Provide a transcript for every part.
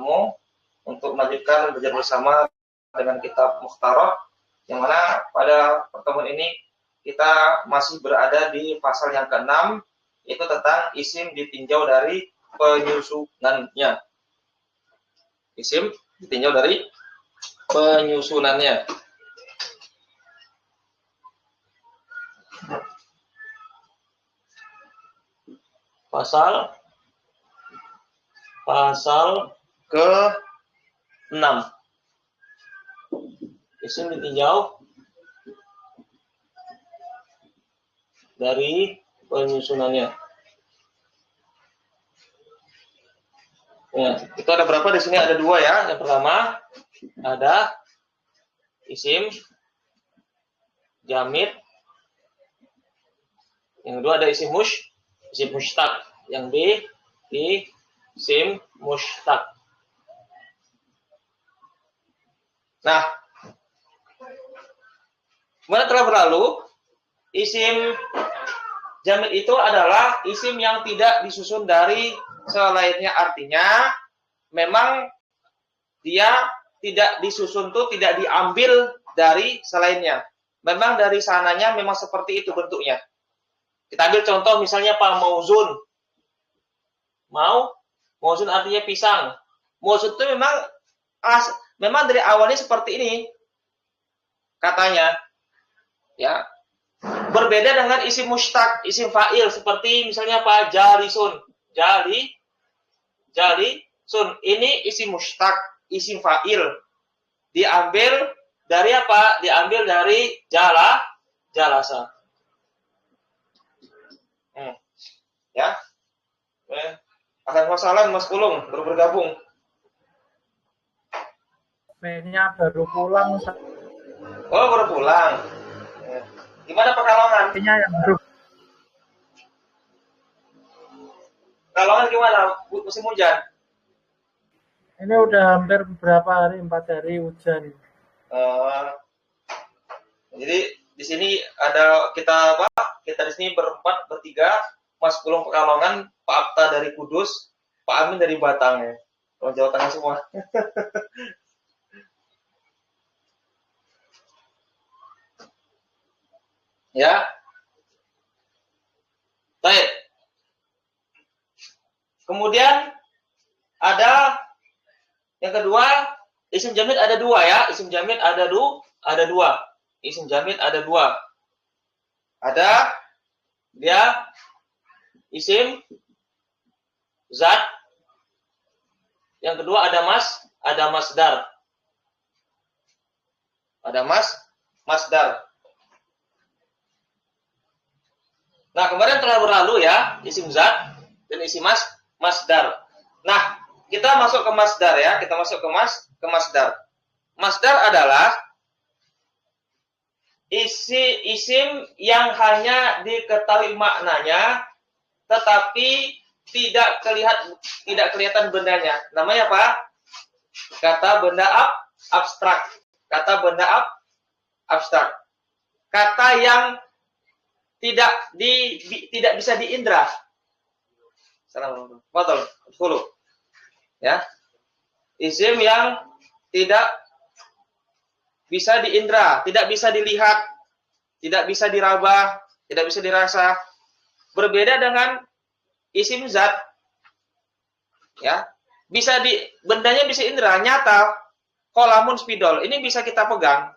bertemu untuk melanjutkan belajar bersama dengan kitab Mukhtarah, yang mana pada pertemuan ini kita masih berada di pasal yang ke-6, yaitu tentang isim ditinjau dari penyusunannya. Isim ditinjau dari penyusunannya. Pasal ke-6. Isim ditinjau dari penyusunannya. Ya, itu ada berapa di sini? Ada 2 ya. Yang pertama ada isim jamid. Yang kedua ada isim mushtaq. Yang B isim mushtaq. Nah, kemudian telah berlalu, isim jamid itu adalah isim yang tidak disusun dari selainnya. Artinya memang dia tidak disusun tuh tidak diambil dari selainnya. Memang dari sananya memang seperti itu bentuknya. Kita ambil contoh misalnya Pak Mauzun. Mauzun artinya pisang. Mauzun itu memang dari awalnya seperti ini katanya. Ya. Berbeda dengan isim mushtaq, isim fa'il seperti misalnya Pak Jalisun. Jalisun ini isim mushtaq, isim fa'il. Diambil dari apa? Diambil dari jalasa. Ya. Assalamualaikum Mas Kulung, baru bergabung. P-nya baru pulang. Oh, baru pulang. Gimana Pekalongan? P-nya yang baru. Pekalongan gimana? Musim hujan? Ini udah hampir beberapa hari, 4 hari hujan. Jadi di sini ada kita apa? Kita di sini bertiga, Mas Kulung Pekalongan, Pak Apta dari Kudus, Pak Amin dari Batang ya. Orang Jawa Tengah semua. Ya. Baik. Kemudian ada yang kedua, isim jamid ada 2 ya. Isim jamid ada 2. Isim jamid ada 2. Ada dia isim zat. Yang kedua ada masdar. Ada masdar. Nah, kemarin telah berlalu ya, isim zat dan isim masdar. Nah, kita masuk ke masdar ya, kita masuk ke masdar. Masdar adalah isim yang hanya diketahui maknanya tetapi tidak kelihatan bendanya. Namanya apa? Kata benda abstrak. Kata benda abstrak. Kata yang tidak bisa diindra. Assalamualaikum. Betul. Ya. Isim yang tidak bisa diindra, tidak bisa dilihat, tidak bisa diraba, tidak bisa dirasa. Berbeda dengan isim zat. Ya. Bendanya bisa indra, nyata. Qalamun spidol. Ini bisa kita pegang.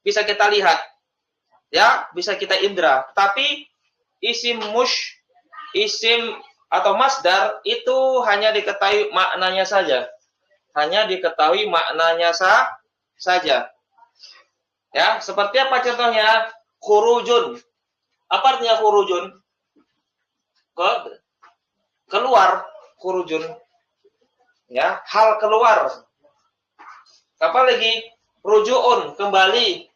Bisa kita lihat. Ya, bisa kita indra. Tapi isim atau masdar itu hanya diketahui maknanya saja. Hanya diketahui maknanya saja. Ya, seperti apa contohnya? Khurujun. Apa artinya khurujun? Keluar, khurujun. Ya, hal keluar. Apa lagi? Rujuun, kembali.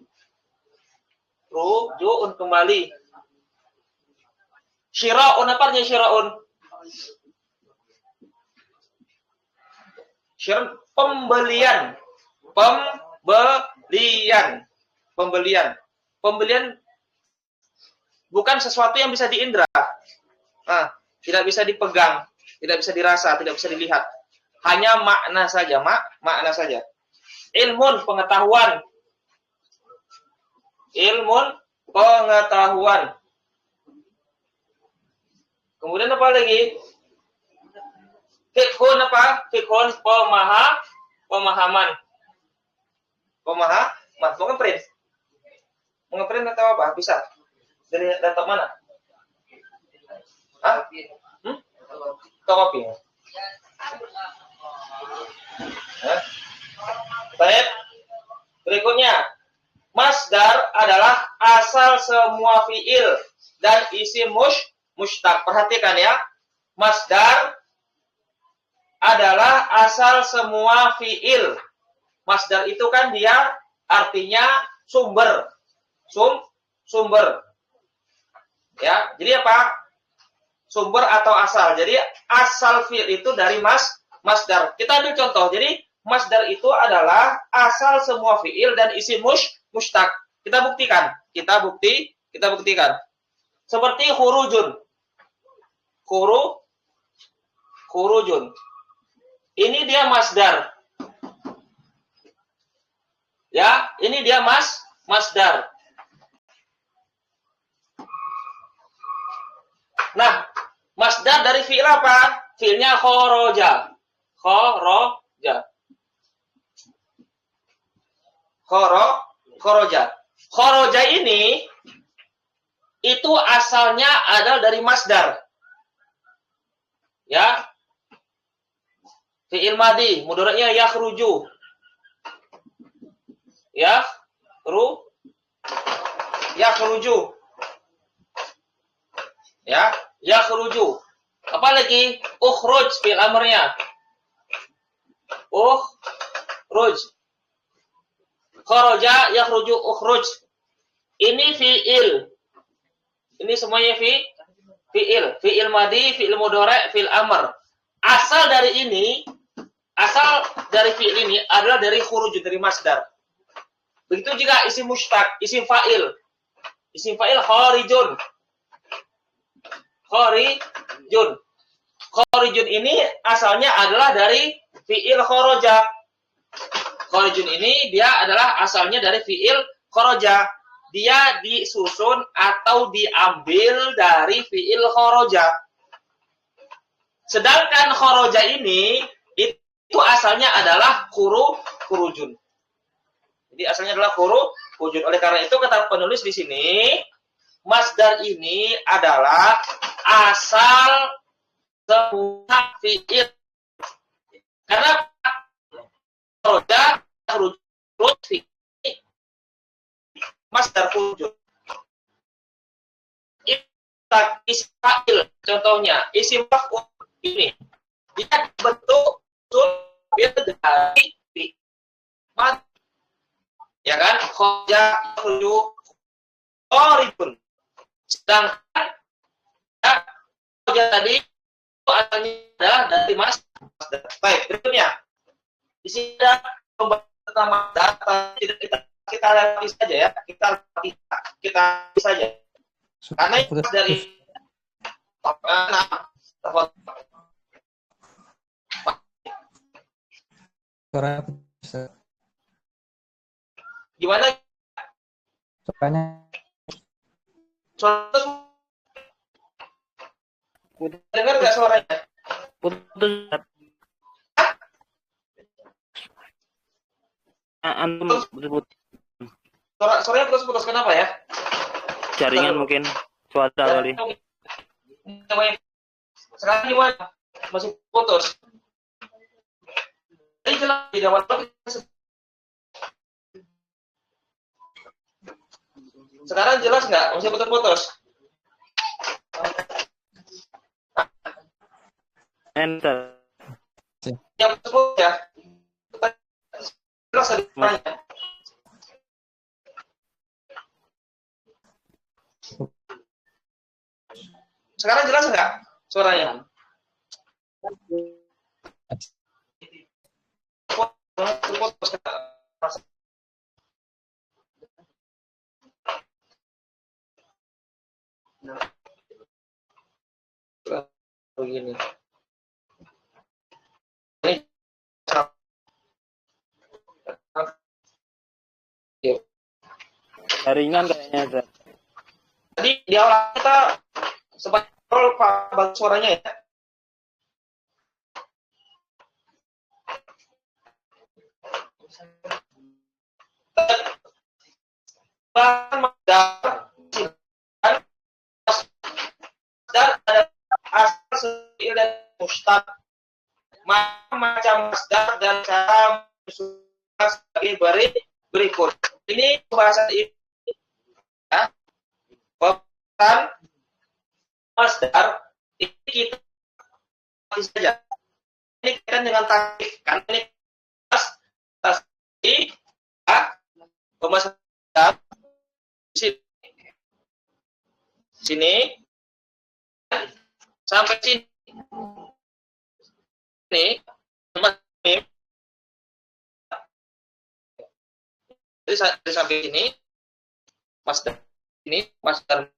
Rujuun, kembali. Syira'un, apa artinya syira'un? Pembelian. Pembelian bukan sesuatu yang bisa diindra. Tidak bisa dipegang, tidak bisa dirasa, tidak bisa dilihat. Hanya makna saja, makna saja. Ilmun, pengetahuan. Ilmun, pengetahuan. Kemudian apa lagi? Fikhun apa? Fikhun, pemahaman. Pemahaman. Mau ngeprint? Mau ngeprint atau apa? Bisa. Dari laptop mana? Hah? Kopi. Baik. Berikutnya, masdar adalah asal semua fiil dan isim mushtaq. Perhatikan ya. Masdar adalah asal semua fiil. Masdar itu kan dia artinya sumber. Sumber. Ya, jadi apa? Sumber atau asal. Jadi asal fiil itu dari masdar. Kita ambil contoh. Jadi masdar itu adalah asal semua fiil dan isim mushtaq. Kita buktikan. Kita buktikan. Seperti khurujun. Khurujun. Ini dia masdar. Ya, ini dia masdar. Nah, masdar dari fiil apa? Fiilnya kharaja. Kharaja. Kharaja ini itu asalnya adalah dari masdar. Ya. Fiil madhi, mudhari'nya yakhruju. Yakhruju. Ya, yakhruju. Apa lagi? Ukhruj fi'il amrnya. Ukhruj. Kharaja, yakhruju, ukhruj. Ini fi'il. Ini semuanya fi'il. Fi'il madhi, fi'il mudhari', fi'il amr. Asal dari fi'il ini adalah dari khuruj, dari masdar. Begitu juga isim mushtaq, isim fa'il. Isim fa'il kharijun. Kharijun ini asalnya adalah dari fi'il kharaja. Kharijun ini dia adalah asalnya dari fi'il kharaja. Dia disusun atau diambil dari fi'il kharaja. Sedangkan kharaja ini itu asalnya adalah khurujun. Jadi asalnya adalah khurujun. Oleh karena itu kata penulis di sini, masdar ini adalah asal semua fi'il. Karena kharaja khurujun fi'il masdar khurujun. Isim fa'il contohnya, isim maf'ul ini dia bentuk dari fi'il. Ya kan? Kharaja khurujun kharijun. Sedangkan tadi itu asalnya adalah dari masdar. Baik, berikutnya. Di sini ada pembahasan tentang masdar, tidak kita lewati saja ya. Kita lewati saja. Karena itu dari gimana? Suara dengar nggak suaranya? Putus. Antum disebut Suaranya putus-putus, kenapa ya? jaringan mungkin cuaca kali. Sekarang gimana? Masih putus. Jadi jelas di awal sekarang jelas nggak? Masih putus-putus. Enter. Yang putus ya. Jelas tadi suaranya. Sekarang jelas nggak suaranya? Begini. Jaringan kayaknya, Ustaz. Tadi di awal kita sempat Pak suaranya ya. Masdar ada asal fi'il dan mustaq. Macam masdar dan cara sebagai berikut. Ini pembahasan ini ya. Pembahasan masdar ini kita saja. Ini kaitan dengan takrif karena ini tasdid ya. Pembahasan sini sampai sini. Jadi sampai sini masdar ini masdar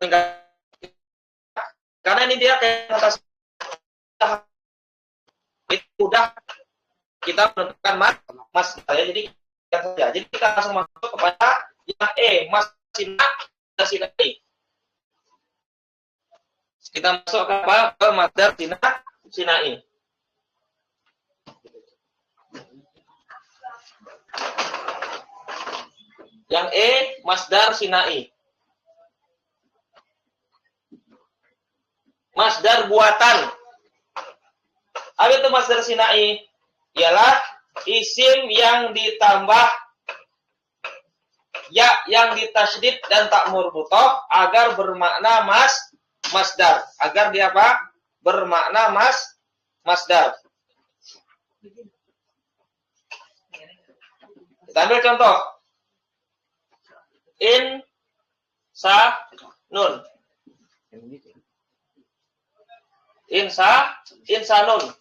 tinggal karena ini dia kayak atas itu udah kita menentukan masdar ya, jadi kita langsung masuk kepada yang masdar kita masuk ke masdar sinai. Yang masdar sinai. Masdar buatan. Apa itu masdar sinai? Ialah isim yang ditambah ya yang ditasydid dan tak murbutoh agar bermakna masdar. Agar dia apa? Bermakna masdar. Kita ambil contoh. Insanun. Insanun.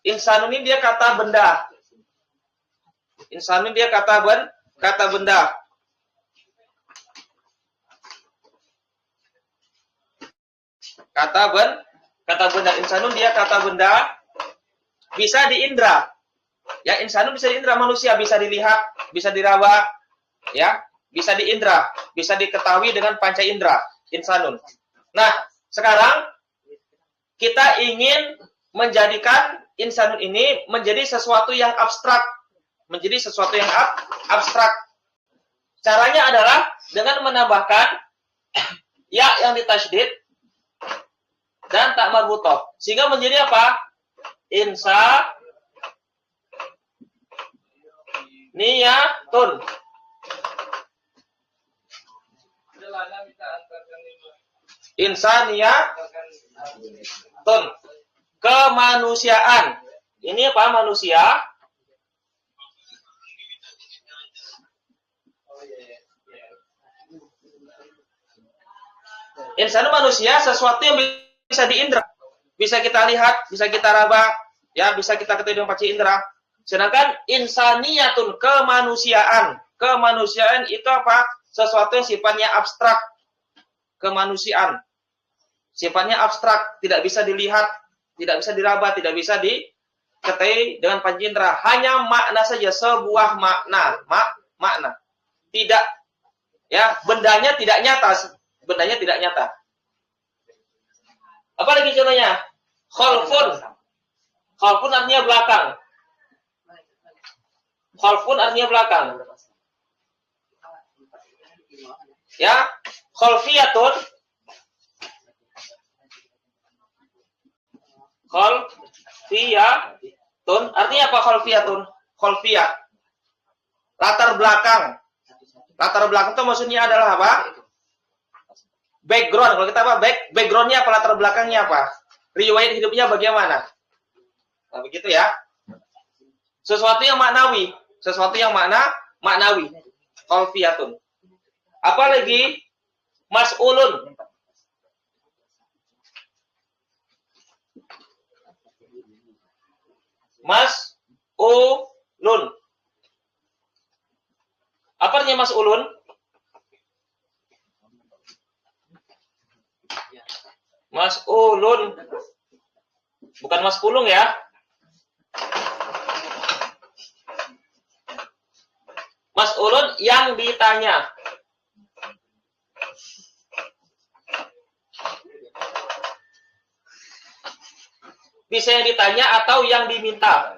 Insanun ini dia kata benda. Insanun dia kata benda. Kata benda. Insanun dia kata benda. Bisa diindra. Ya, insanun bisa diindra, manusia bisa dilihat, bisa diraba, ya, bisa diindra, bisa diketahui dengan panca indera, insanun. Nah, sekarang kita ingin menjadikan insanun ini menjadi sesuatu yang abstrak, Caranya adalah dengan menambahkan ya yang ditasydid dan tak marbutoh, sehingga menjadi apa? Niyatun. Insaniyatun. Kemanusiaan. Ini apa? Manusia. Insan manusia, sesuatu yang bisa diindra. Bisa kita lihat, bisa kita raba, ya, bisa kita ketahui dengan panca indera. Sedangkan insaniyatun, kemanusiaan. Kemanusiaan itu apa? Sesuatu yang sifatnya abstrak. Kemanusiaan. Sifatnya abstrak, tidak bisa dilihat, tidak bisa diraba, tidak bisa diketahui dengan panca indera. Hanya makna saja, sebuah makna. Makna. Tidak, ya, bendanya tidak nyata. Apa lagi contohnya? Khalfun. Khalfun artinya belakang. Ya, khalfiyatun. Artinya apa khalfiyatun? Khalfiyah. Latar belakang. Latar belakang itu maksudnya adalah apa? Background. Kalau kita apa? Backgroundnya apa? Latar belakangnya apa? Riwayat hidupnya bagaimana? Nah, begitu ya. Sesuatu yang maknawi. Khalfiyatun. Apa lagi? Mas'ulun. Apa artinya mas'ulun? Mas'ulun. Bukan mas pulung ya. Mas'ulun yang ditanya. Bisa yang ditanya atau yang diminta.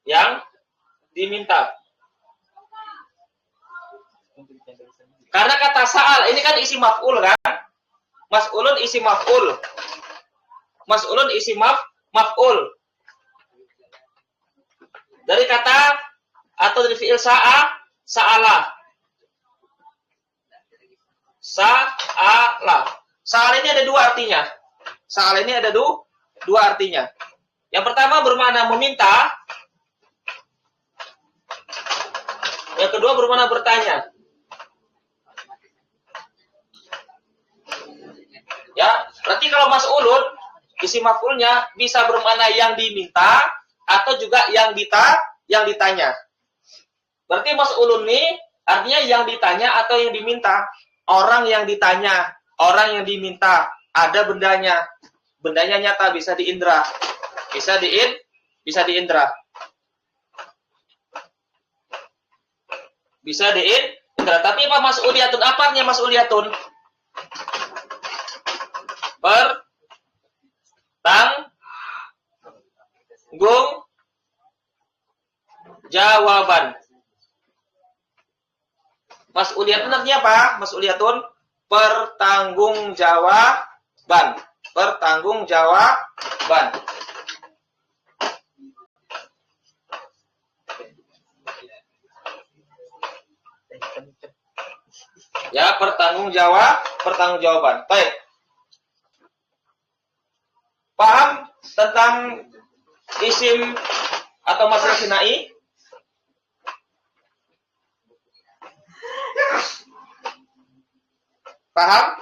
Yang diminta. Karena kata sa'al ini kan isi maf'ul kan? Mas'ulun isi maf'ul. Mas'ulun isi maf'ul. Dari kata atau dari fi'il sa'a, sa'ala. Sa'ala. Sa'al ini ada dua artinya. Sa'al ini ada dua artinya. Yang pertama bermakna meminta. Yang kedua bermakna bertanya. Ya, berarti kalau mas'ulun isi maf'ulnya bisa bermakna yang diminta atau juga yang ditanya. Berarti mas'ulun ini artinya yang ditanya atau yang diminta. Orang yang ditanya, orang yang diminta, ada bendanya. Bendanya nyata, bisa diindra. Bisa diindra. Bisa diindra. Tapi apa mas'uliyatun? Apa artinya mas'uliyatun? Bertanggung jawaban. Mas'uliyatun artinya apa? Mas'uliyatun pertanggung jawaban. Pertanggung jawaban. Ya, pertanggung jawaban. Baik. Paham tentang isim atau masdar sinai? Paham?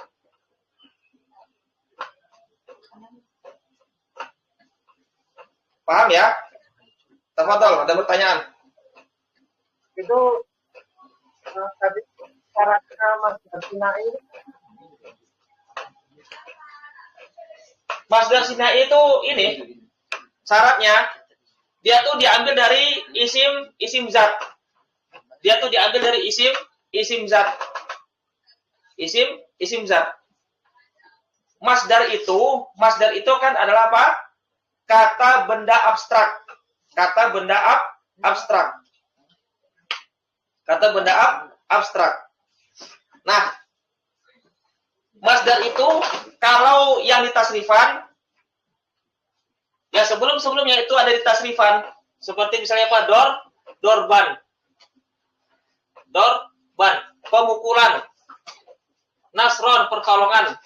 Paham ya? Tafadhol, ada pertanyaan? Itu tadi syaratnya masdar sinai. Masdar sinai itu ini syaratnya dia tuh diambil dari isim zat. Dia tuh diambil dari isim zat. Isim zat. Masdar itu kan adalah apa? Kata benda abstrak. Kata benda abstrak. Kata benda abstrak. Nah, masdar itu kalau yang di tasrifan, ya sebelumnya itu ada di tasrifan, seperti misalnya apa? Dorban, pemukulan. Nasron, pertolongan.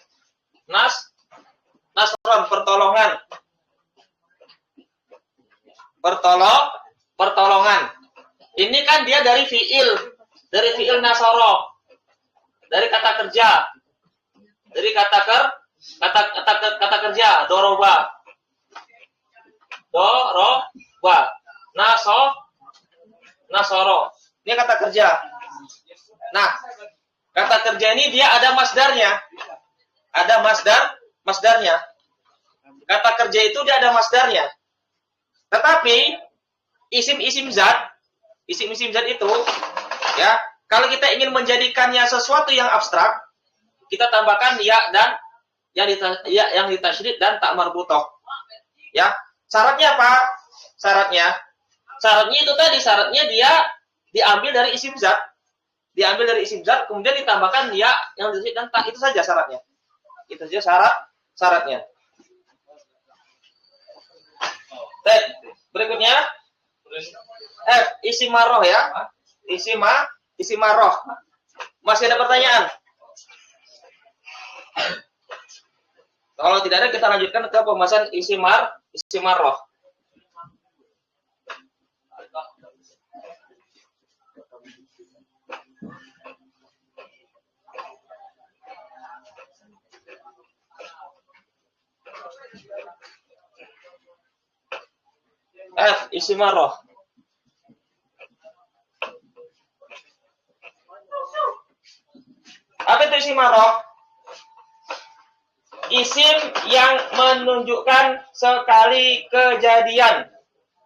Nasron, pertolongan. Pertolongan. Ini kan dia dari fiil nasoro. Dari kata kerja. Dari kata kerja, doroba. Nasoro. Ini kata kerja. Nah, kata kerja ini dia ada masdarnya. Ada masdarnya. Kata kerja itu dia ada masdarnya. Tetapi isim-isim zat itu ya, kalau kita ingin menjadikannya sesuatu yang abstrak, kita tambahkan ya dan yang ditasydid dan tak marbutoh. Ya, syaratnya apa? Syaratnya itu tadi, syaratnya dia diambil dari isim zat. Diambil dari isim zat, kemudian ditambahkan ya yang ditasydid dan tak, itu saja syaratnya. Itu saja syaratnya. Baik, berikutnya isim marroh ya. Isim marroh. Masih ada pertanyaan? Kalau tidak ada, kita lanjutkan ke pembahasan isim marroh. Isim marroh. Apa itu isim marroh? Isim yang menunjukkan sekali kejadian.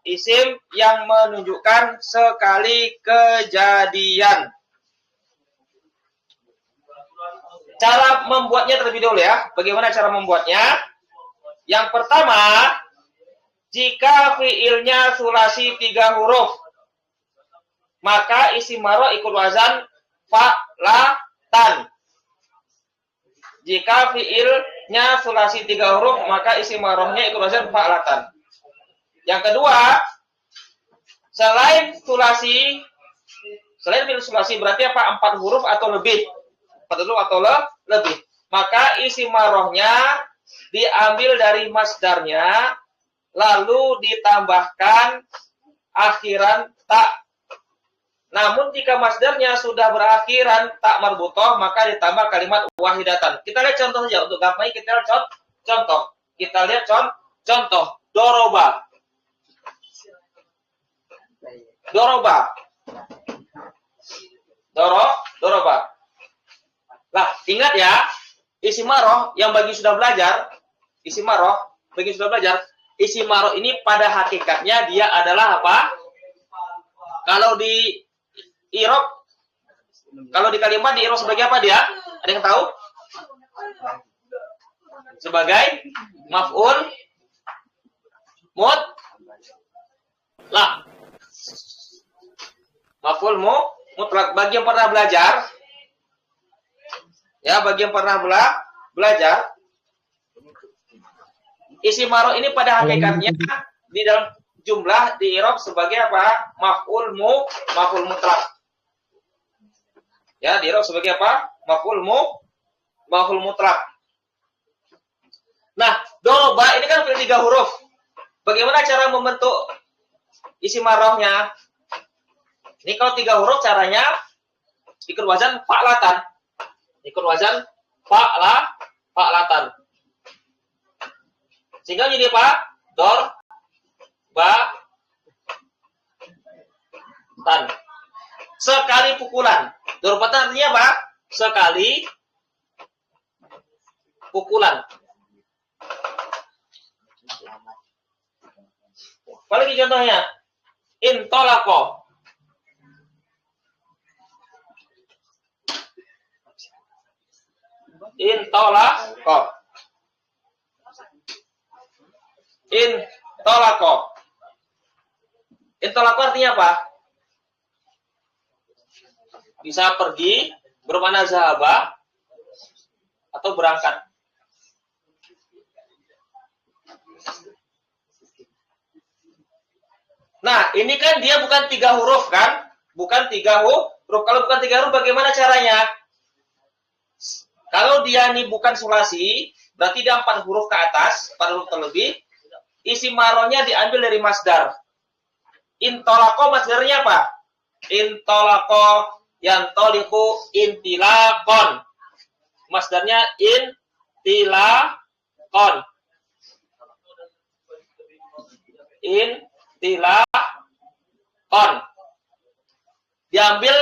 isim yang menunjukkan sekali kejadian. Cara membuatnya terlebih dahulu ya. Bagaimana cara membuatnya? Yang pertama, jika fiilnya sulasi 3 huruf, maka isim maro ikut wazan fa'latan. Jika fiilnya sulasi 3 huruf, maka isim marohnya ikut wazan fa'latan. Yang kedua, selain fiil sulasi berarti apa? 4 huruf atau lebih. 4 huruf atau lebih. Maka isim marohnya diambil dari masdarnya, lalu ditambahkan akhiran tak. Namun jika masdarnya sudah berakhiran tak marbutoh, maka ditambah kalimat wahidatan. Kita lihat contoh saja untuk gampang. Kita lihat contoh. Kita lihat contoh. Doroba. Doroba. Nah, ingat ya, isim maroh yang bagi sudah belajar, isim maroh ini pada hakikatnya dia adalah apa? Kalau di i'rab, kalau di kalimat di i'rab sebagai apa dia? Ada yang tahu? Sebagai maf'ul mutlak. Maf'ul mutlak. Bagi yang pernah belajar, ya, bagi yang pernah belajar, isim maro ini pada hakikatnya di dalam jumlah di i'rab sebagai apa? Maf'ul mutlak. Ya, di i'rab sebagai apa? Maf'ul mutlak. Nah, doroba ini kan fiil 3 huruf. Bagaimana cara membentuk isim marohnya? Ini kalau 3 huruf caranya ikut wazan fa'latan. Ikut wazan fa'latan. Sehingga jadi apa? Tan. Sekali pukulan. Dorbatan artinya apa? Sekali pukulan. Apalagi contohnya? Intolako. Intolako artinya apa? Bisa pergi, bermakna zahaba, atau berangkat. Nah, ini kan dia bukan 3 huruf kan? Bukan 3 huruf. Kalau bukan 3 huruf, bagaimana caranya? Kalau dia ini bukan sulasi, berarti dia 4 huruf ke atas, 4 huruf terlebih. Isim marohnya diambil dari masdar. Intolako masdarnya apa? Intolako yantoliku intilakon. Masdarnya intilakon. Intilakon. Diambil,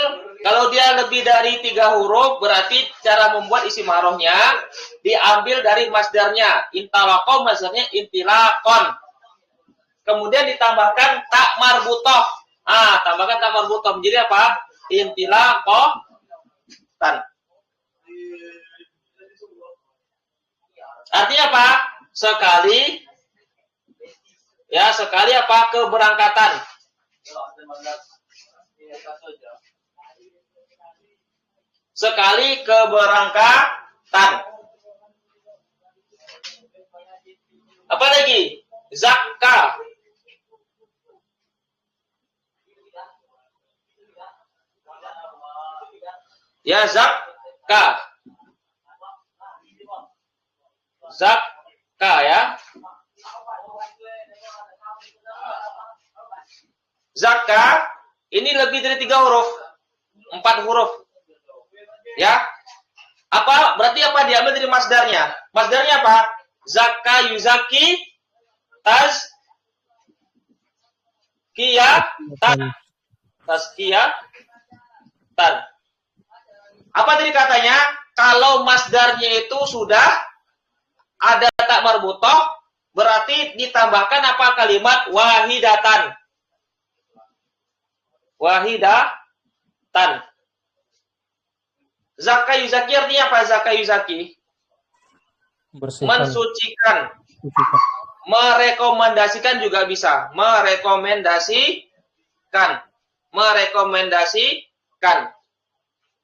kalau dia lebih dari 3 huruf, berarti cara membuat isim marohnya diambil dari masdarnya. Intalaqo masdarnya intilaqon. Kemudian ditambahkan tak marbutoh. Tambahkan tak marbutoh menjadi apa? Intilaqotan. Artinya apa? Sekali apa? Keberangkatan. Sekali keberangkatan. Apa lagi? Zakka. Ya, zakka. Zakka ya. Zakka ini lebih dari 3 huruf. 4 huruf. Ya. Apa? Berarti apa? Diambil dari masdarnya. Masdarnya apa? Zakka yuzaki tazkiyatan. Apa tadi katanya? Kalau masdarnya itu sudah ada tak marbutoh, berarti ditambahkan apa kalimat wahidatan. Wahidatan. Zaka yuzaki artinya apa? Zaka yuzaki Bersihkan. mensucikan. Bersihkan. Merekomendasikan juga bisa. Merekomendasikan.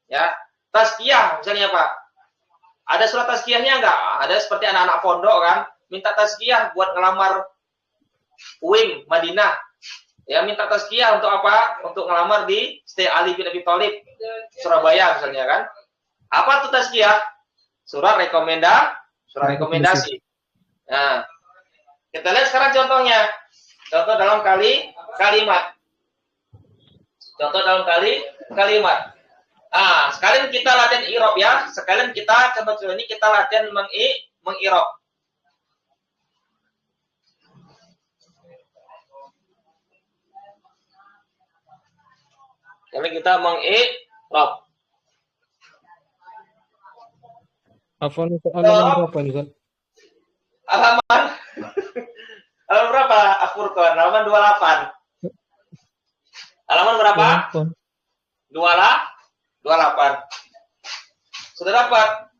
Ya. Tazkiyah misalnya Pak. Ada surat tazkiyahnya enggak? Ada seperti anak-anak pondok kan, minta tazkiyah buat ngelamar UIM Madinah. Ya, minta tazkiyah untuk apa? Untuk ngelamar di Syekh Ali bin Abi Thalib Surabaya misalnya kan. Apa itu tazkiyah? Surat rekomendasi. Nah, kita lihat sekarang contohnya. Contoh dalam kalimat. Sekalian kita latihan i'rab ya. Sekalian kita contoh ini kita latihan meng-i'rab. Kali kita meng-i'rab. Afwan, halaman berapa nih, Ustaz? Halaman berapa? Afurkan, halaman 28. Halaman berapa? 28. Sudah dapat?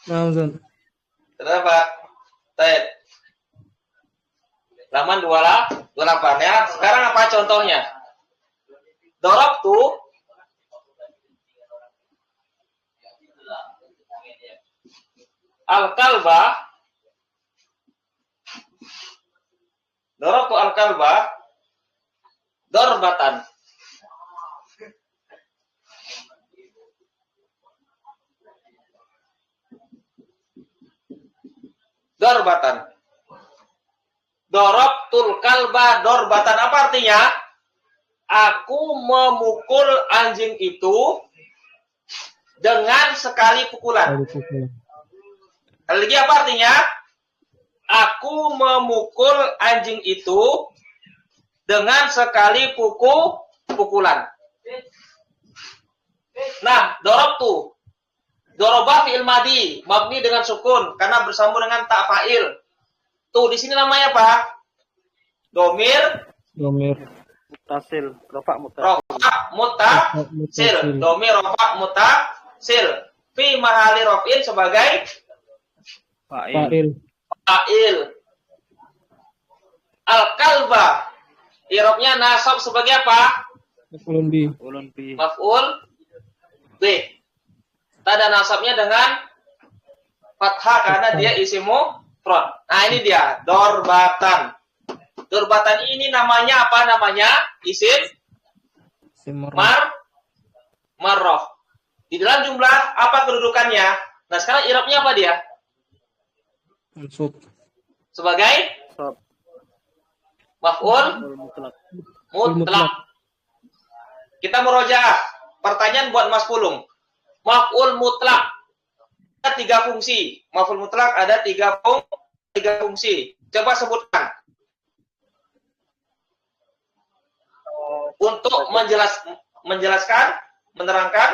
Nah, Ustaz. Sudah dapat? Baik. Halaman 28 ya. Sekarang apa contohnya? Darabtu al-kalba. Darabtu al-kalba darbatan. Darbatan. Darabtul kalba darbatan apa artinya? Aku memukul anjing itu dengan sekali pukulan. Lagi apa artinya? Aku memukul anjing itu dengan sekali pukulan. Nah, darabtu. Daraba fi'il madi, mabni dengan sukun karena bersambung dengan ta fa'il. Tuh, di sini namanya apa? Domir Mutasil. Rofa mutasil. Domir rofa mutasil. Fi mahali rofin sebagai fa'il. Al-kalba. I'rabnya nasab sebagai apa? Maf'ul bi. Maf'ul B. Tanda nasabnya dengan fathah karena dia isim mufrad. Nah, ini dia, dorbatan. Dorbatan ini namanya apa namanya? Isim marroh. Di dalam jumlah apa kedudukannya? Nah, sekarang i'rabnya apa dia? Mansub. Sebagai maf'ul mutlak. Kita merojaah. Pertanyaan buat Mas Pulung. Maf'ul mutlak ada 3 fungsi. Maf'ul mutlak ada 3 fungsi. Coba sebutkan. Untuk menjelaskan, menerangkan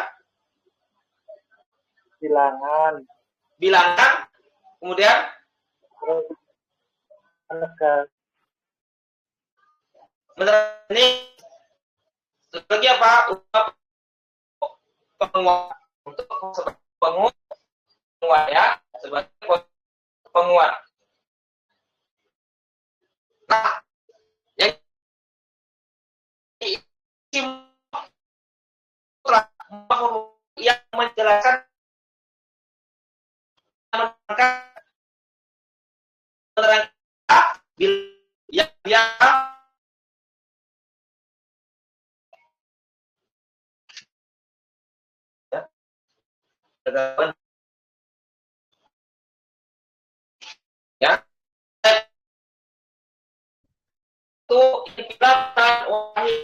bilangan, kemudian menerangkan ini lagi apa? Penguat. Untuk penguat ya, sebagai penguat. Nah, yang menjelaskan menerangkan yang dia ya itu dikatakan wahid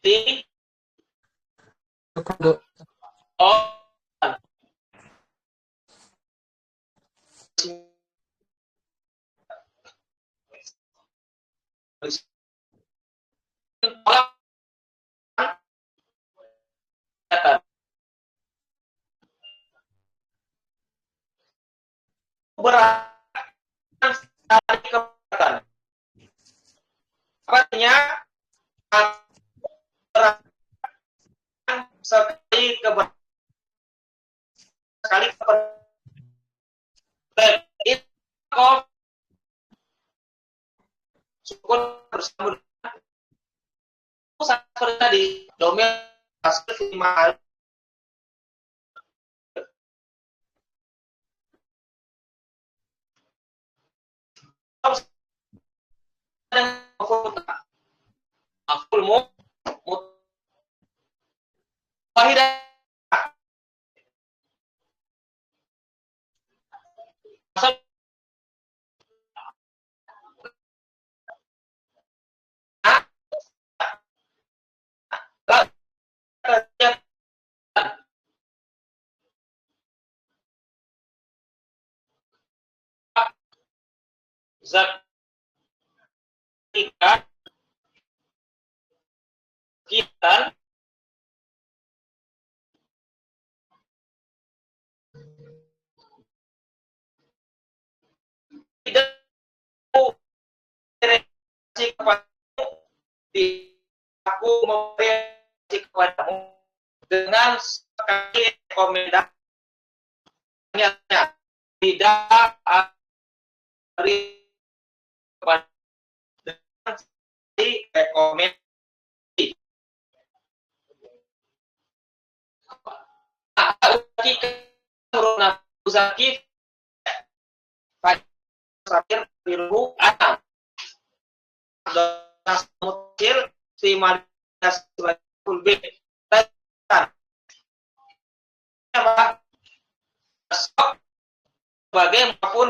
di dari keberatan. Artinya sekali keberatan itu sukun bersambung seperti tadi domain hasil 5 hari maf'ul wahidah zat kita tidak reaksi kepadamu, aku mereaksi kepadamu dengan sekali rekomendasinya tidak dari kepada rekomendasi. Uzaki Fakir biru anak mutir si manas sebagai sebagai maupun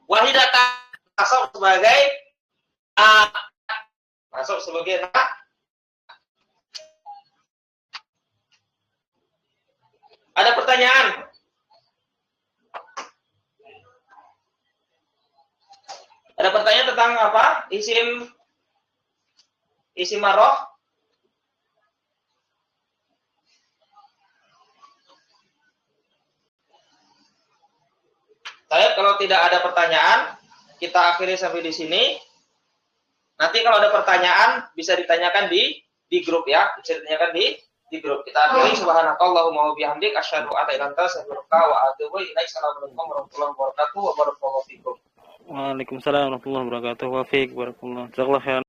wahidata masuk sebagai masuk sebagai Ada pertanyaan? Ada pertanyaan tentang apa? Isim maroh? Saya kalau tidak ada pertanyaan, kita akhiri sampai di sini. Nanti kalau ada pertanyaan bisa ditanyakan di grup ya, bisa ditanyakan di grup. Kita akhiri subhanakallahumma wa bihamdik asyhadu an la ilaha illa anta astaghfiruka wa atubu ilaik. Assalamualaikum warahmatullahi wabarakatuh. Waalaikumsalam warahmatullahi wabarakatuh. Wa fiik barakallahu. Jazakallahu khairan.